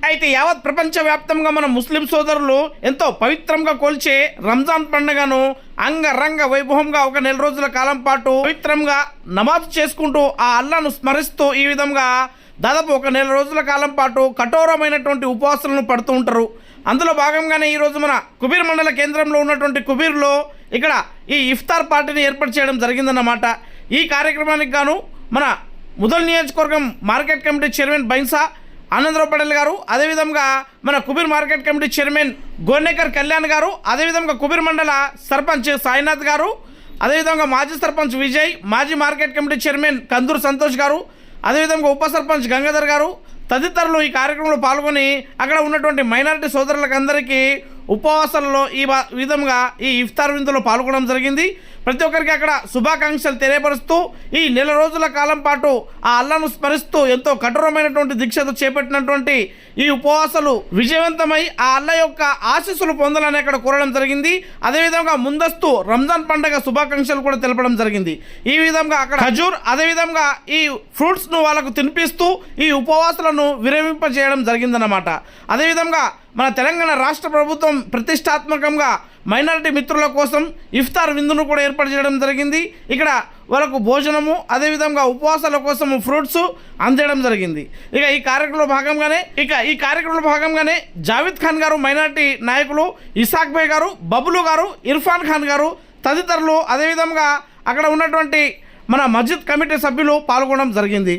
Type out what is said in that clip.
అయితే యావత్ ప్రపంచవ్యాప్తంగా మన ముస్లిం సోదరులు ఎంతో పవిత్రంగా కొలిచే రంజాన్ పండుగను అంగరంగ వైభవంగా ఒక నెల రోజుల కాలం పాటు పవిత్రంగా నమాజ్ చేసుకుంటూ ఆ అల్లాను స్మరిస్తూ ఈ విధంగా దాదాపు ఒక నెల రోజుల కాలం పాటు కఠోరమైనటువంటి ఉపవాసాలను పడుతూ ఉంటారు. అందులో భాగంగానే ఈరోజు మన కుబీర్ మండల కేంద్రంలో ఉన్నటువంటి కుబీర్లో ఇక్కడ ఈ ఇఫ్తార్ పార్టీని ఏర్పాటు చేయడం జరిగిందన్నమాట. ఈ కార్యక్రమానికి గాను మన ముదల్ నియోజకవర్గం market committee chairman Bhainsa Anandrao Patel garu, అదేవిధంగా మన Kubeer market committee chairman Gonekar Kalyan garu, అదేవిధంగా కుబీర్ మండల సర్పంచ్ సాయినాథ్ గారు, అదేవిధంగా మాజీ సర్పంచ్ విజయ్, మాజీ మార్కెట్ కమిటీ చైర్మన్ కందూరు సంతోష్ గారు, అదేవిధంగా ఉప సర్పంచ్ గంగాధర్ గారు తదితరులు ఈ కార్యక్రమంలో పాల్గొని అక్కడ ఉన్నటువంటి మైనారిటీ సోదరులకు అందరికీ ఉపవాసాలలో ఈ విధంగా ఈ ఇఫ్తార్ విందులో పాల్గొనడం జరిగింది. ప్రతి ఒక్కరికి అక్కడ శుభాకాంక్షలు తెలియపరుస్తూ ఈ నెల రోజుల కాలం పాటు ఆ అల్లాను స్మరిస్తూ ఎంతో కఠోరమైనటువంటి దీక్షతో చేపట్టినటువంటి ఈ ఉపవాసాలు విజయవంతమై ఆ అల్లా యొక్క ఆశీస్సులు పొందాలని అక్కడ కోరడం జరిగింది. అదేవిధంగా ముందస్తు రంజాన్ పండుగ శుభాకాంక్షలు కూడా తెలపడం జరిగింది. ఈ విధంగా అక్కడ ఖజూర్ అదేవిధంగా ఈ ఫ్రూట్స్ను వాళ్ళకు తినిపిస్తూ ఈ ఉపవాసాలను విరమింపజేయడం జరిగిందన్నమాట. అదేవిధంగా మన తెలంగాణ రాష్ట్ర ప్రభుత్వం ప్రతిష్టాత్మకంగా మైనారిటీ మిత్రుల కోసం ఇఫ్తార్ విందును కూడా ఏర్పాటు చేయడం జరిగింది. ఇక్కడ వాళ్ళకు భోజనము అదేవిధంగా ఉపవాసాల కోసం ఫ్రూట్స్ అందించడం జరిగింది. ఈ కార్యక్రమంలో భాగంగానే జావేద్ ఖాన్ గారు, మైనారిటీ నాయకులు ఇసాక్ భాయ్ గారు, బబులు గారు, ఇర్ఫాన్ ఖాన్ గారు తదితరులు, అదేవిధంగా అక్కడ ఉన్నటువంటి మన మస్జిద్ కమిటీ సభ్యులు పాల్గొనడం జరిగింది.